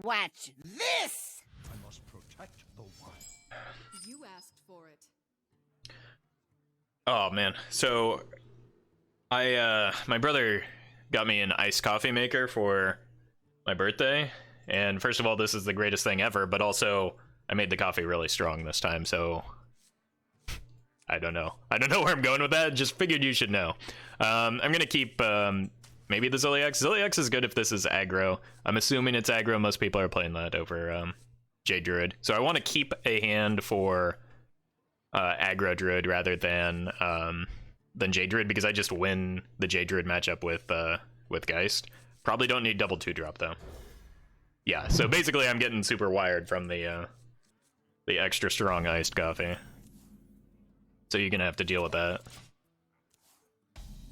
Watch this! I must protect the wild. You asked for it. Oh man, so my brother got me an iced coffee maker for my birthday, and first of all, this is the greatest thing ever, but also I made the coffee really strong this time, so I don't know where I'm going with that. Just figured you should know. I'm gonna keep maybe the Zilliax. Zilliax is good if this is aggro. I'm assuming it's aggro. Most people are playing that over Jade Druid, so I want to keep a hand for aggro Druid rather than Jade Druid, because I just win the Jade Druid matchup with Geist. Probably don't need double 2-drop though. Yeah, so basically I'm getting super wired from the extra strong iced coffee. So you're gonna have to deal with that.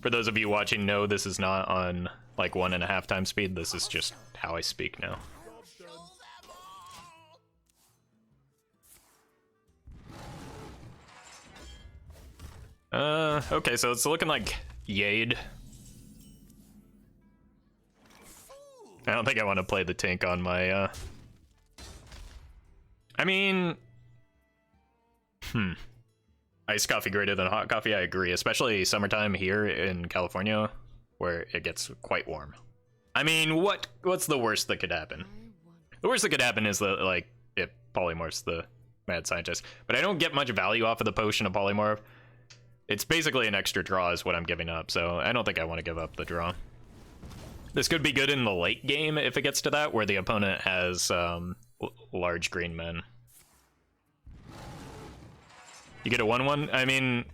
For those of you watching, no, this is not on like 1.5 times speed. This is just how I speak now. Okay, so it's looking like Yade. I don't think I want to play the Tink on my, I mean... Iced coffee greater than hot coffee, I agree. Especially summertime here in California, where it gets quite warm. I mean, what's the worst that could happen? The worst that could happen is that, like, it polymorphs the mad scientist. But I don't get much value off of the potion of polymorph. It's basically an extra draw is what I'm giving up, so I don't think I want to give up the draw. This could be good in the late game if it gets to that, where the opponent has large green men. You get a 1-1? I mean,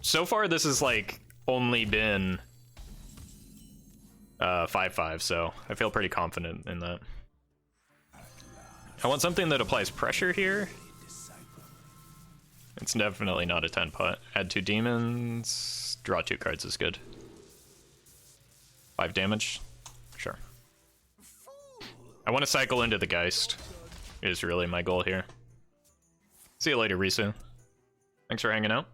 so far this has like only been 5-5, so I feel pretty confident in that. I want something that applies pressure here. It's definitely not a 10 pot. Add 2 demons, draw 2 cards is good. 5 damage, sure. I want to cycle into the Geist, is really my goal here. See you later, Risu. Thanks for hanging out.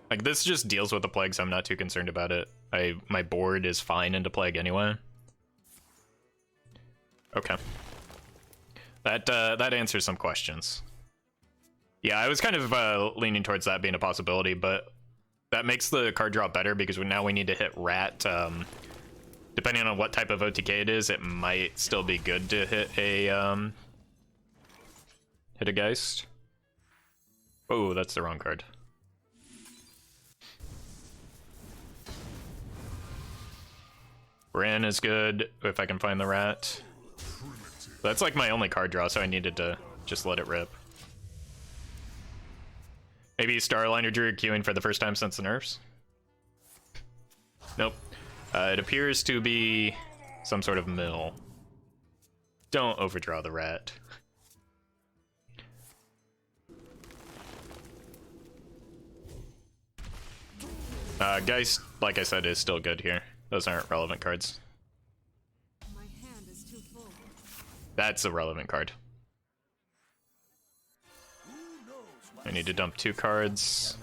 Like, this just deals with the plagues. I'm not too concerned about it. My board is fine into plague anyway. Okay. That answers some questions. Yeah, I was kind of leaning towards that being a possibility, but that makes the card draw better because now we need to hit Rat. Depending on what type of OTK it is, it might still be good to hit a Geist. Oh, that's the wrong card. Brann is good if I can find the Rat. That's like my only card draw, so I needed to just let it rip. Maybe Starliner Druid queuing for the first time since the nerfs? Nope. It appears to be some sort of mill. Don't overdraw the Rat. Geist, like I said, is still good here. Those aren't relevant cards. My hand is too full. That's a relevant card. I need to dump 2 cards.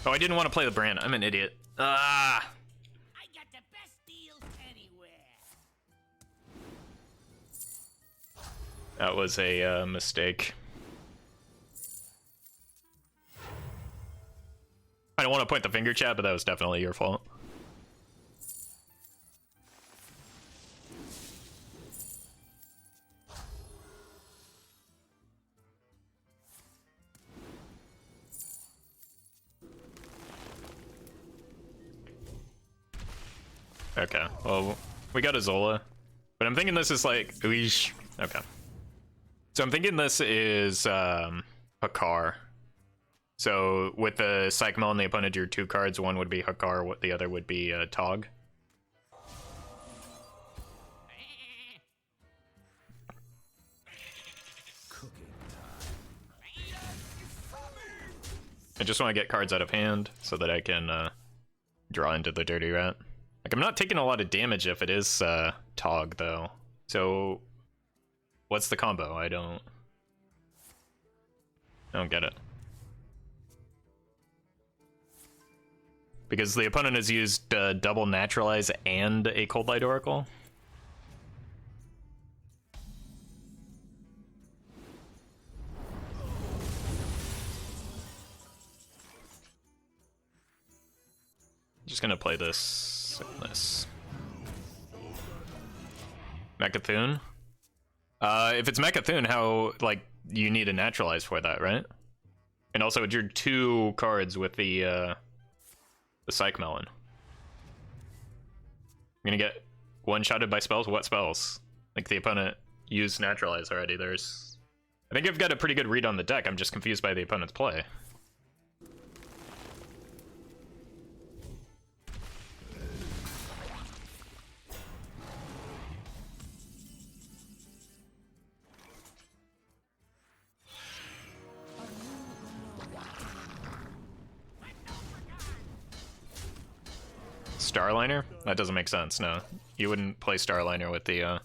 Oh, I didn't want to play the Brann. I'm an idiot. Ah! I got the best deals anywhere. That was a mistake. I don't want to point the finger, chat, but that was definitely your fault. Okay, well, we got a Zola, but I'm thinking this is like, oosh. Okay. So I'm thinking this is Hakar. So with the Psych Melon, the opponent drew 2 cards. One would be Hakar, the other would be Tog. I just want to get cards out of hand so that I can draw into the Dirty Rat. Like, I'm not taking a lot of damage if it is Tog, though. So What's the combo? I don't get it. Because the opponent has used double Naturalize and a Cold Light Oracle. Just gonna play this. Mechathune? If it's Mechathune, how, like, you need a Naturalize for that, right? And also, it's your 2 cards with the Psych Melon. I'm gonna get one-shotted by spells? What spells? Like, the opponent used Naturalize already. I think I've got a pretty good read on the deck. I'm just confused by the opponent's play. Starliner? That doesn't make sense, no. You wouldn't play Starliner with the,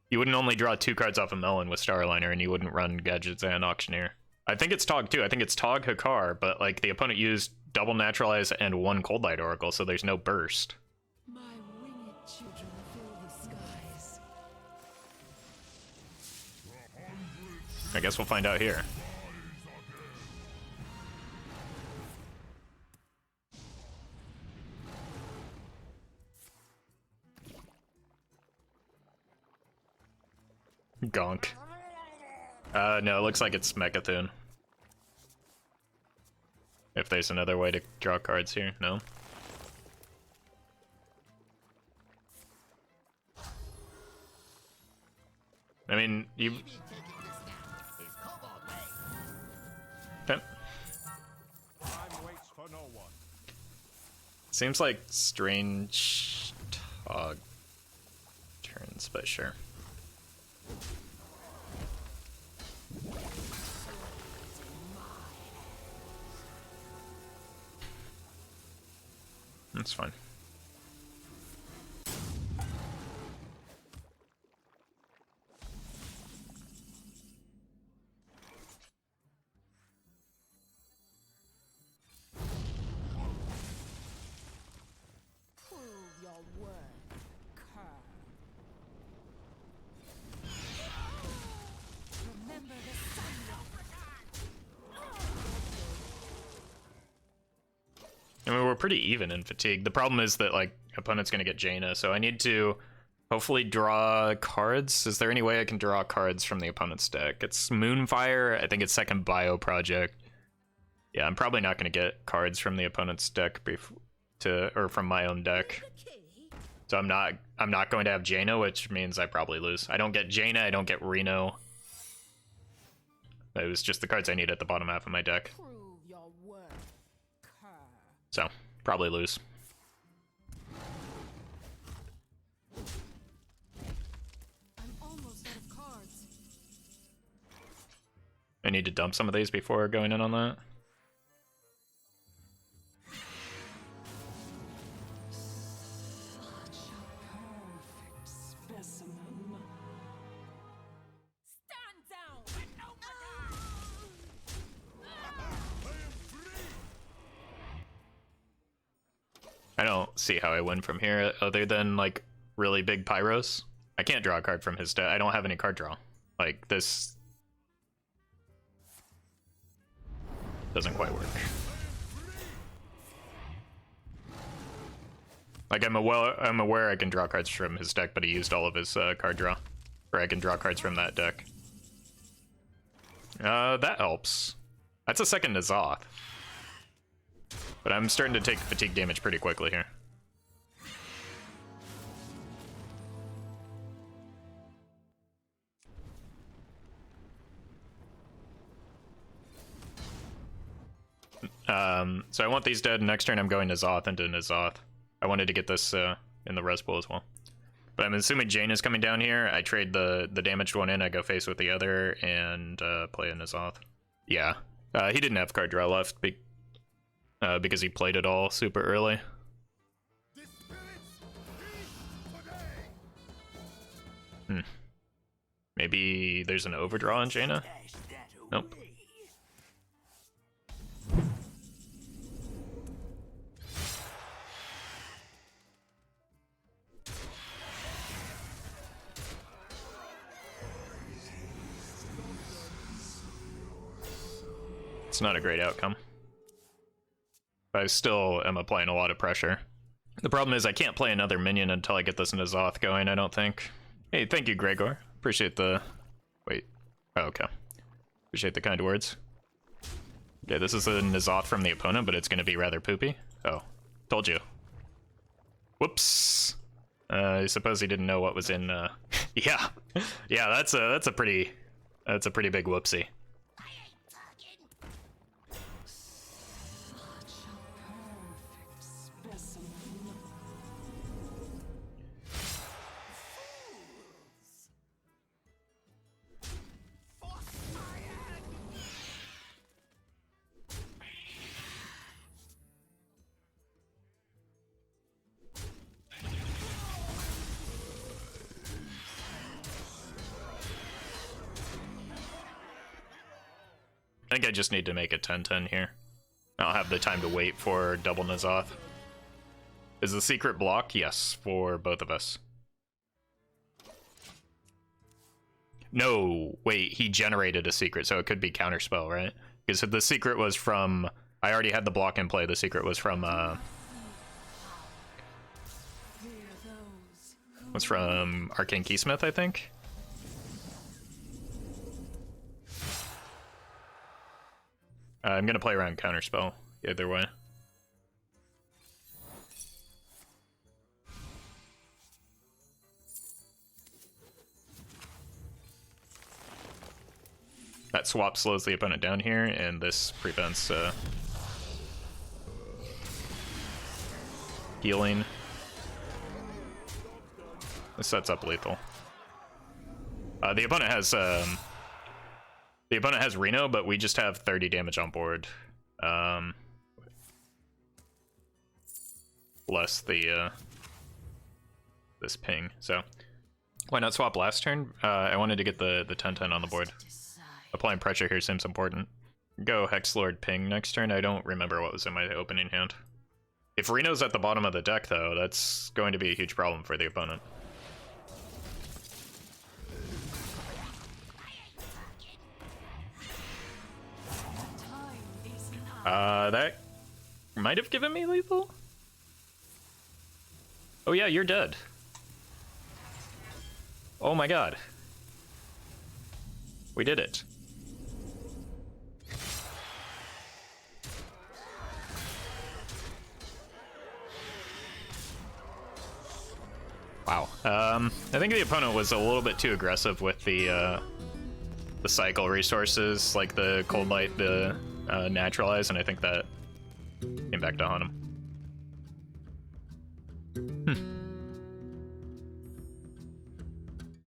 you wouldn't only draw 2 cards off a Melon with Starliner, and you wouldn't run Gadgets and Auctioneer. I think it's Tog, too. I think it's Tog Hakar, but, like, the opponent used double Naturalize and 1 Cold Light Oracle, so there's no burst. My winged children fill the skies. I guess we'll find out here. Gonk. No, it looks like it's Mechathune. If there's another way to draw cards here, no? I mean, you... Okay. Seems like strange Tog turns, but sure. That's fine. Prove your worth, Kerr. Remember the Sunreaver. I mean, we're pretty even in fatigue. The problem is that, like, opponent's gonna get Jaina, so I need to hopefully draw cards. Is there any way I can draw cards from the opponent's deck? It's Moonfire, I think it's second Bio Project. Yeah, I'm probably not gonna get cards from the opponent's deck or from my own deck. So I'm not going to have Jaina, which means I probably lose. I don't get Jaina, I don't get Reno. It was just the cards I need at the bottom half of my deck. Prove your worth, Kerr. So, probably lose. I'm almost out of cards. I need to dump some of these before going in on that. Such a perfect specimen. Stand down! I don't see how I win from here other than, like, really big Pyros. I can't draw a card from his deck. I don't have any card draw. Like, this doesn't quite work. Like, I'm aware I can draw cards from his deck, but he used all of his card draw. Or I can draw cards from that deck. That helps. That's a second N'Zoth. But I'm starting to take fatigue damage pretty quickly here. So I want these dead. Next turn I'm going N'Zoth into N'Zoth. I wanted to get this in the res pool as well. But I'm assuming Jane is coming down here. I trade the damaged one in, I go face with the other, and play a N'Zoth. Yeah. He didn't have card draw left because he played it all super early. Maybe there's an overdraw on Jaina? Nope. It's not a great outcome. I still am applying a lot of pressure. The problem is I can't play another minion until I get this N'Zoth going, I don't think. Hey, thank you, Gregor. Appreciate the... Wait. Oh, okay. Appreciate the kind words. Okay, this is a N'Zoth from the opponent, but it's going to be rather poopy. Oh, told you. Whoops. I suppose he didn't know what was in... yeah. Yeah, that's a pretty big whoopsie. I think I just need to make it 10-10 here. I'll have the time to wait for double N'Zoth. Is the secret block? Yes, for both of us. No, wait, he generated a secret, so it could be counterspell, right? Because the secret was from... I already had the block in play. The secret was from, was from Arcane Keysmith, I think? I'm gonna play around counterspell either way. That swap slows the opponent down here, and this prevents healing. This sets up lethal. The opponent has Reno, but we just have 30 damage on board. Less the this ping. So why not swap last turn? I wanted to get the 10-10 on the board. Applying pressure here seems important. Go Hexlord ping next turn. I don't remember what was in my opening hand. If Reno's at the bottom of the deck, though, that's going to be a huge problem for the opponent. That might have given me lethal? Oh yeah, you're dead. Oh my god. We did it. Wow. I think the opponent was a little bit too aggressive with the cycle resources, like the Cold Light, the Naturalize, and I think that came back to haunt him.